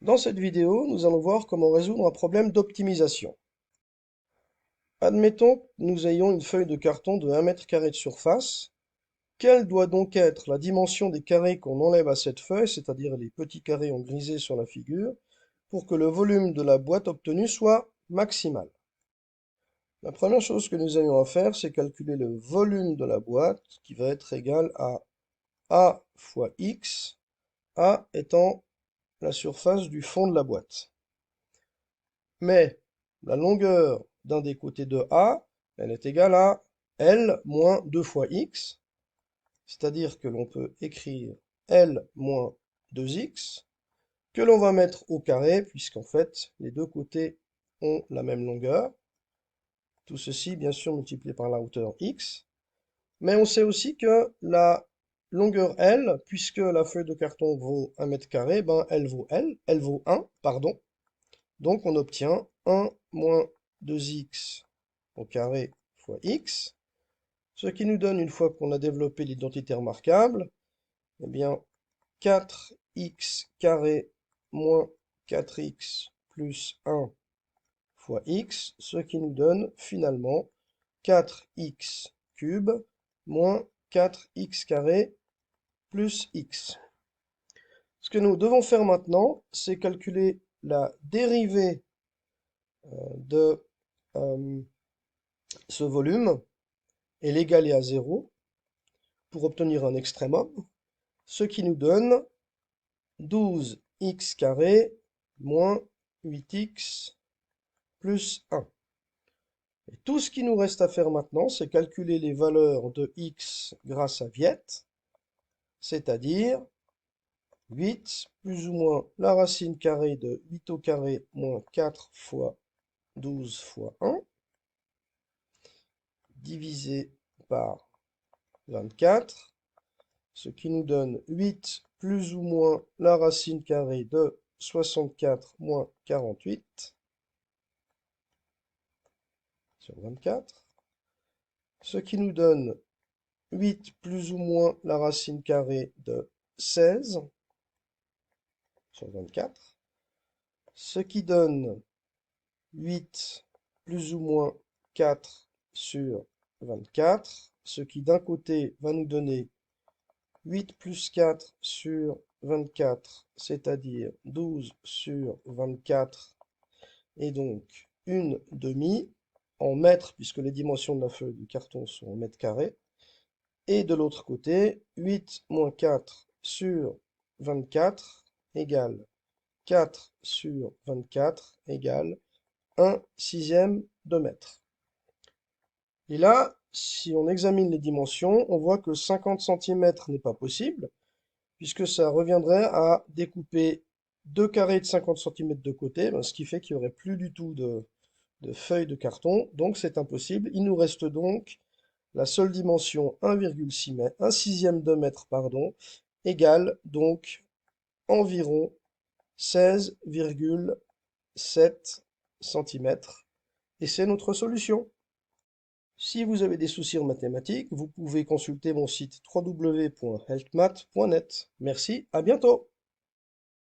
Dans cette vidéo, nous allons voir comment résoudre un problème d'optimisation. Admettons que nous ayons une feuille de carton de 1 mètre carré de surface. Quelle doit donc être la dimension des carrés qu'on enlève à cette feuille, c'est-à-dire les petits carrés en grisé sur la figure, pour que le volume de la boîte obtenue soit maximal? La première chose que nous ayons à faire, c'est calculer le volume de la boîte, qui va être égal à A fois X, A étant la surface du fond de la boîte. Mais la longueur d'un des côtés de A, elle est égale à L moins 2 fois X, c'est-à-dire que l'on peut écrire L moins 2X, que l'on va mettre au carré, puisqu'en fait, les deux côtés ont la même longueur. Tout ceci, bien sûr, multiplié par la hauteur X. Mais on sait aussi que la longueur L, puisque la feuille de carton vaut 1 mètre carré, ben elle vaut 1, pardon. Donc on obtient 1 moins 2x au carré fois x, ce qui nous donne, une fois qu'on a développé l'identité remarquable, eh bien 4x carré moins 4x plus 1 fois x, ce qui nous donne finalement 4x cube moins 4x carré plus x. Ce que nous devons faire maintenant, c'est calculer la dérivée de ce volume et l'égaler à 0 pour obtenir un extrémum, ce qui nous donne 12x carré moins 8x plus 1. Et tout ce qui nous reste à faire maintenant, c'est calculer les valeurs de x grâce à Viette, c'est-à-dire 8 plus ou moins la racine carrée de 8 au carré moins 4 fois 12 fois 1, divisé par 24, ce qui nous donne 8 plus ou moins la racine carrée de 64 moins 48 sur 24, ce qui nous donne 8 plus ou moins la racine carrée de 16 sur 24, ce qui donne 8 plus ou moins 4 sur 24, ce qui d'un côté va nous donner 8 plus 4 sur 24, c'est-à-dire 12 sur 24, et donc une demi en mètres, puisque les dimensions de la feuille du carton sont en mètres carrés. Et de l'autre côté, 8 moins 4 sur 24 égale 4 sur 24 égale 1 sixième de mètre. Et là, si on examine les dimensions, on voit que 50 cm n'est pas possible, puisque ça reviendrait à découper deux carrés de 50 cm de côté, ce qui fait qu'il n'y aurait plus du tout de feuilles de carton, donc c'est impossible. Il nous reste donc la seule dimension 1,6 mètre, 1 sixième de mètre, pardon, égale donc environ 16,7 cm, et c'est notre solution. Si vous avez des soucis en mathématiques, vous pouvez consulter mon site www.helpmath.net. Merci, à bientôt!